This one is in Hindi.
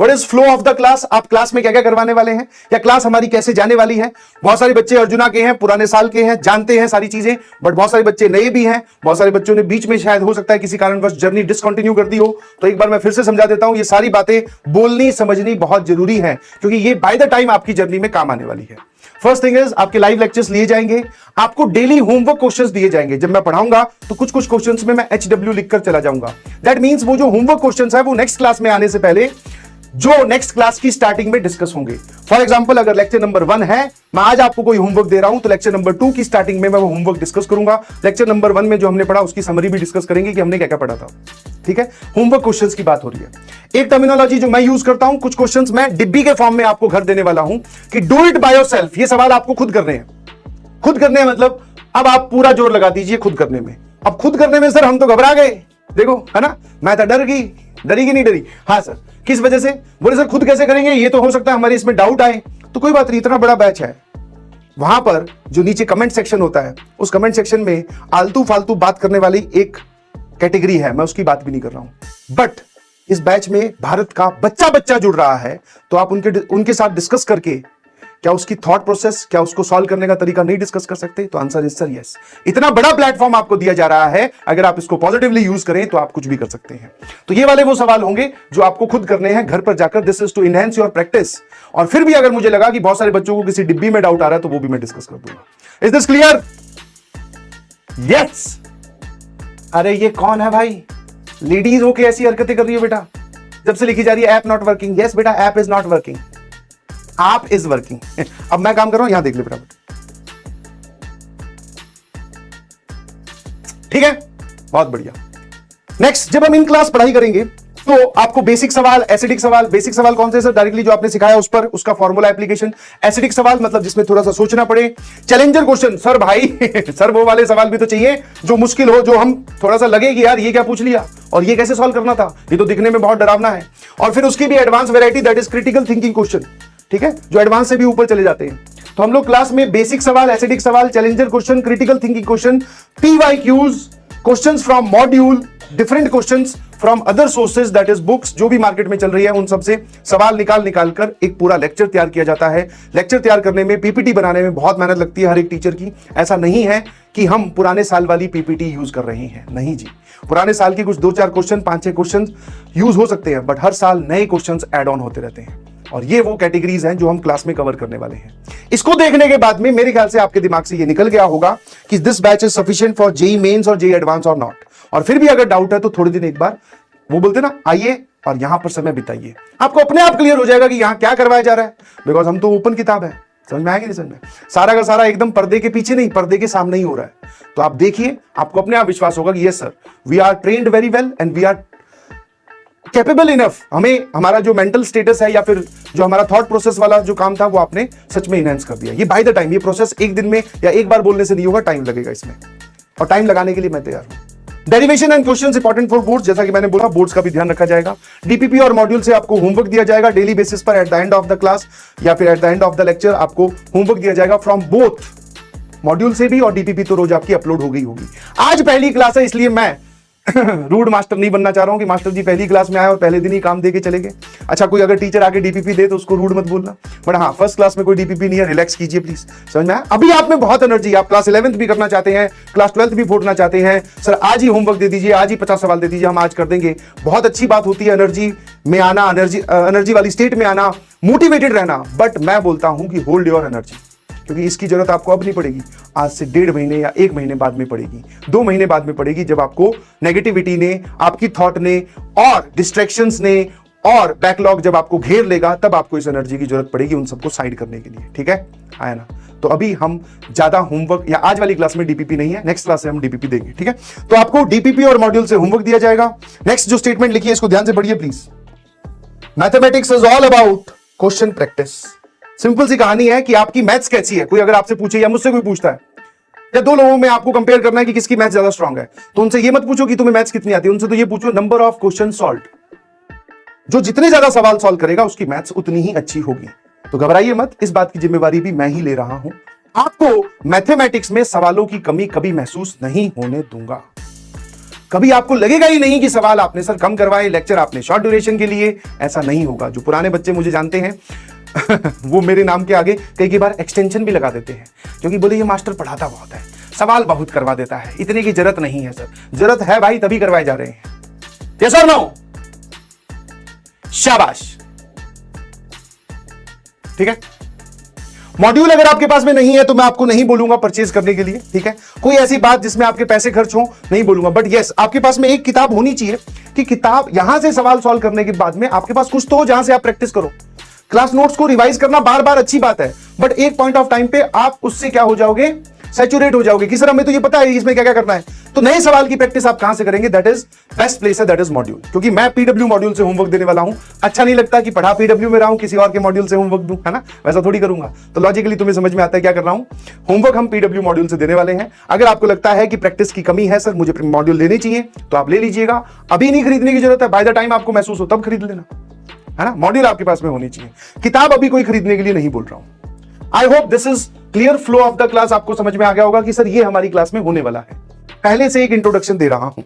What is flow of the class, आप क्लास में क्या क्या करवाने वाले हैं या क्लास हमारी कैसे जाने वाली है। बहुत सारे बच्चे अर्जुना के हैं, पुराने साल के हैं, जानते हैं सारी चीजें, बट बहुत सारे बच्चे नए भी हैं, बहुत सारे बच्चों ने बीच में शायद हो सकता है किसी कारणवश जर्नी डिसकंटिन्यू कर दी हो। तो एक बार मैं फिर से समझा देता हूं, ये सारी बातें बोलनी समझनी बहुत जरूरी है, क्योंकि ये बाय द टाइम आपकी जर्नी में काम आने वाली है। फर्स्ट थिंग इज, आपके लाइव लेक्चर्स लिए जाएंगे, आपको डेली होमवर्क क्वेश्चंस दिए जाएंगे। जब मैं पढ़ाऊंगा तो कुछ कुछ क्वेश्चंस में मैं HW लिखकर चला जाऊंगा। दैट मींस वो जो होमवर्क क्वेश्चंस है वो नेक्स्ट क्लास में आने से पहले जो नेक्स्ट क्लास की स्टार्टिंग में डिस्कस होंगे। फॉर एग्जांपल, अगर लेक्चर नंबर 1 है, मैं आज आपको कोई होमवर्क दे रहा हूं, तो लेक्चर नंबर 2 की स्टार्टिंग में मैं वो होमवर्क डिस्कस करूंगा। लेक्चर नंबर 1 में जो हमने पढ़ा उसकी समरी भी डिस्कस करेंगे कि हमने क्या क्या पढ़ा था। ठीक है, होमवर्क क्वेश्चंस की बात हो रही है। एक टर्मिनोलॉजी जो मैं यूज करता हूं, कुछ क्वेश्चंस मैं डिब्बी के फॉर्म में आपको घर देने वाला हूं कि डू इट बाय योरसेल्फ। ये सवाल आपको खुद करने हैं। खुद करने हैं मतलब अब आप पूरा जोर लगा दीजिए खुद करने में। अब खुद करने में सर हम तो घबरा गए, देखो है ना, मैं तो डर गई। डरी कि नहीं डरी? हाँ सर। किस वजह से? बोले सर खुद कैसे करेंगे, ये तो हो सकता है हमारे इसमें डाउट आए। तो कोई बात नहीं, इतना बड़ा बैच है। वहां पर जो नीचे कमेंट सेक्शन होता है, उस कमेंट सेक्शन में आलतू फालतू बात करने वाली एक कैटेगरी है, मैं उसकी बात भी नहीं कर रहा हूं। बट इस बैच में भारत का बच्चा बच्चा जुड़ रहा है, तो आप उनके साथ डिस्कस करके क्या उसकी थॉट प्रोसेस, क्या उसको सॉल्व करने का तरीका नहीं डिस्कस कर सकते? तो आंसर इज सर यस। इतना बड़ा प्लेटफॉर्म आपको दिया जा रहा है, अगर आप इसको पॉजिटिवली यूज करें तो आप कुछ भी कर सकते हैं। तो ये वाले वो सवाल होंगे जो आपको खुद करने हैं घर पर जाकर। This is to enhance your practice. और फिर भी अगर मुझे लगा कि बहुत सारे बच्चों को किसी डिब्बी में डाउट आ रहा है तो वो भी मैं डिस्कस कर दूंगा। Is this clear? यस। अरे ये कौन है भाई? लेडीज होके ऐसी हरकतें कर रही है बेटा, जब से लिखी जा रही है ऐप नॉट वर्किंग। यस बेटा, ऐप इज नॉट वर्किंग, आप इज वर्किंग। अब मैं काम कर रहा हूं, यहां देख ले बेटा। ठीक है, बहुत बढ़िया। नेक्स्ट, जब हम इन क्लास पढ़ाई करेंगे तो आपको बेसिक सवाल, एसिडिक सवाल। बेसिक सवाल कौन से सर? डायरेक्टली जो आपने सिखाया उस पर, उसका फॉर्मूला एप्लीकेशन। एसिडिक सवाल मतलब जिसमें थोड़ा सा सोचना पड़े। चैलेंजर क्वेश्चन सर भाई सर वो वाले सवाल भी तो चाहिए जो मुश्किल हो, जो हम थोड़ा सा लगे कि यार ये क्या पूछ लिया और ये कैसे सॉल्व करना था, ये तो दिखने में बहुत डरावना है। और फिर उसकी भी advance variety, that is critical thinking question. ठीक है, जो एडवांस से भी ऊपर चले जाते हैं। तो हम लोग क्लास में बेसिक सवाल, एसिडिक सवाल, challenger question, critical thinking question, PYQs, questions from module, different questions from other sources, that is books, जो भी मार्केट में चल रही है उन सब से सवाल निकाल कर एक पूरा लेक्चर तैयार किया जाता है। लेक्चर तैयार करने में, PPT बनाने में बहुत मेहनत लगती है हर एक टीचर की। ऐसा नहीं है कि हम पुराने साल वाली PPT यूज कर रहे हैं, नहीं जी। पुराने साल की कुछ 2-4 क्वेश्चन, 5-6 क्वेश्चन यूज हो सकते हैं, बट हर साल नए क्वेश्चन ऐड ऑन होते रहते हैं। और ये वो कैटेगरीज हैं जो हम क्लास में कवर करने वाले हैं। इसको देखने के बाद में मेरे ख्याल से आपके दिमाग से ये निकल गया होगा कि this batch is sufficient for JEE mains और JEE एडवांस और नॉट। और फिर भी अगर डाउट है तो थोड़े दिन एक बार वो बोलते ना, आइए और यहां पर समय बिताइए, आपको अपने आप क्लियर हो जाएगा कि यहां क्या करवाया जा रहा है। बिकॉज हम तो ओपन किताब है, समझ में आएगी नहीं? समझ में सारा का सारा एकदम पर्दे के पीछे नहीं, पर्दे के सामने ही हो रहा है। तो आप देखिए, आपको अपने आप विश्वास होगा कि yes sir, we are trained very well and we are capable enough. हमें हमारा जो मेंटल स्टेटस है या फिर जो हमारा थॉट प्रोसेस वाला जो काम था वो आपने सच में इनहेंस कर दिया। ये बाय द टाइम, ये प्रोसेस एक दिन में या एक बार बोलने से नहीं होगा, टाइम लगेगा इसमें, और टाइम लगाने के लिए मैं तैयार हूं। Derivation and questions important for boards, जैसा कि मैंने बोला, बोर्ड्स का भी ध्यान रखा जाएगा। DPP और मॉड्यूल से आपको होमवर्क दिया जाएगा डेली बेसिस पर, at the end of the class या फिर at the end of the lecture आपको होमवर्क दिया जाएगा फ्रॉम बोथ मॉड्यूल से भी, और DPP तो रोज आपकी अपलोड हो गई होगी। आज पहली क्लास है इसलिए मैं रूड मास्टर नहीं बनना चाह रहा हूं कि मास्टर जी पहली क्लास में आए और पहले दिन ही काम दे के चले गए। अच्छा, कोई अगर टीचर आके DPP दे तो उसको रूड मत बोलना, बट हाँ, फर्स्ट क्लास में कोई DPP नहीं है, रिलैक्स कीजिए प्लीज। समझ में आया? अभी आप में बहुत एनर्जी, आप क्लास 11th भी करना चाहते हैं, क्लास 12th भी फोड़ना चाहते हैं, सर आज ही होमवर्क दे दीजिए, आज ही 50 सवाल दे दीजिए, हम आज कर देंगे। बहुत अच्छी बात होती है एनर्जी में आना, एनर्जी वाली स्टेट में आना, मोटिवेटेड रहना, बट मैं बोलता हूं कि होल्ड योर एनर्जी, क्योंकि इसकी जरूरत आपको अब नहीं पड़ेगी, आज से 1.5 महीने या 1 महीने बाद में पड़ेगी, 2 महीने बाद में पड़ेगी, जब आपको नेगेटिविटी ने, आपकी थॉट ने और डिस्ट्रैक्शंस ने और बैकलॉग जब आपको घेर लेगा, तब आपको इस एनर्जी की जरूरत पड़ेगी उन सबको साइड करने के लिए। ठीक है, आया ना? तो अभी हम ज्यादा होमवर्क, या आज वाली क्लास में DPP नहीं है, नेक्स्ट क्लास से हम DPP देंगे। ठीक है, तो आपको DPP और मॉड्यूल से होमवर्क दिया जाएगा। नेक्स्ट जो स्टेटमेंट लिखी है इसको ध्यान से पढ़िए please. Mathematics is all about question practice. Simple सी कहानी है कि आपकी मैथ्स कैसी है। कोई अगर आपसे पूछे या मुझसे कोई पूछता है, या 2 लोगों में आपको कंपेयर करना है कि किसकी मैथ्स ज्यादा स्ट्रांग है, तो उनसे ये मत पूछो कि तुम्हें मैथ्स कितनी आती है, उनसे तो ये पूछो नंबर ऑफ क्वेश्चन सॉल्व्ड। जो जितने ज्यादा सवाल सॉल्व करेगा उसकी मैथ्स उतनी ही अच्छी होगी। तो घबराइए मत, इस बात की जिम्मेवारी भी मैं ही ले रहा हूं। आपको मैथमेटिक्स में सवालों की कमी कभी महसूस नहीं होने दूंगा। कभी आपको लगेगा ही नहीं कि सवाल आपने सर कम करवाए, लेक्चर आपने शॉर्ट ड्यूरेशन के लिए, ऐसा नहीं होगा। जो पुराने बच्चे मुझे जानते हैं वो मेरे नाम के आगे कई बार एक्सटेंशन भी लगा देते हैं, क्योंकि बोले ये मास्टर पढ़ाता बहुत है, सवाल बहुत करवा देता है, इतने की जरूरत नहीं है। सर जरूरत है भाई, तभी करवाए जा रहे हैं। यस और नो? शाबाश। ठीक है, मॉड्यूल अगर आपके पास में नहीं है तो मैं आपको नहीं बोलूंगा परचेज करने के लिए। ठीक है, कोई ऐसी बात जिसमें आपके पैसे खर्च हो नहीं बोलूंगा, बट यस आपके पास में एक किताब होनी चाहिए कि किताब यहां से सवाल सॉल्व करने के बाद में आपके पास कुछ तो हो जहां से आप प्रैक्टिस करो। क्लास नोट्स को रिवाइज करना बार बार अच्छी बात है, बट एक पॉइंट ऑफ टाइम पे आप उससे क्या हो जाओगे, सैचुरेट हो जाओगे कि सर हमें तो ये पता है इसमें क्या क्या करना है। तो नए सवाल की प्रैक्टिस आप कहां से करेंगे? दैट इज बेस्ट प्लेस है, दैट इज मॉड्यूल। क्योंकि मैं पीडब्ल्यू मॉड्यूल से होमवर्क देने वाला हूं। अच्छा नहीं लगता कि पढ़ा पीडब्ल्यू में रहा हूं, किसी और के मॉड्यूल से होमवर्क दूं, है ना? वैसा थोड़ी करूंगा। तो लॉजिकली तुम्हें समझ में आता है क्या कर रहा हूं। होमवर्क हम पीडब्ल्यू मॉड्यूल से देने वाले हैं। अगर आपको लगता है कि प्रैक्टिस की कमी है, सर मुझे मॉड्यूल लेने चाहिए, तो आप ले लीजिएगा। अभी नहीं खरीदने की जरूरत है, बाय द टाइम आपको महसूस हो तब खरीद लेना, है ना? मॉड्यूल आपके पास में होनी चाहिए, किताब अभी कोई खरीदने के लिए नहीं बोल रहा हूं। I hope this is clear flow of the class. आपको समझ में आ गया होगा कि सर ये हमारी क्लास में होने वाला है। पहले से एक इंट्रोडक्शन दे रहा हूं।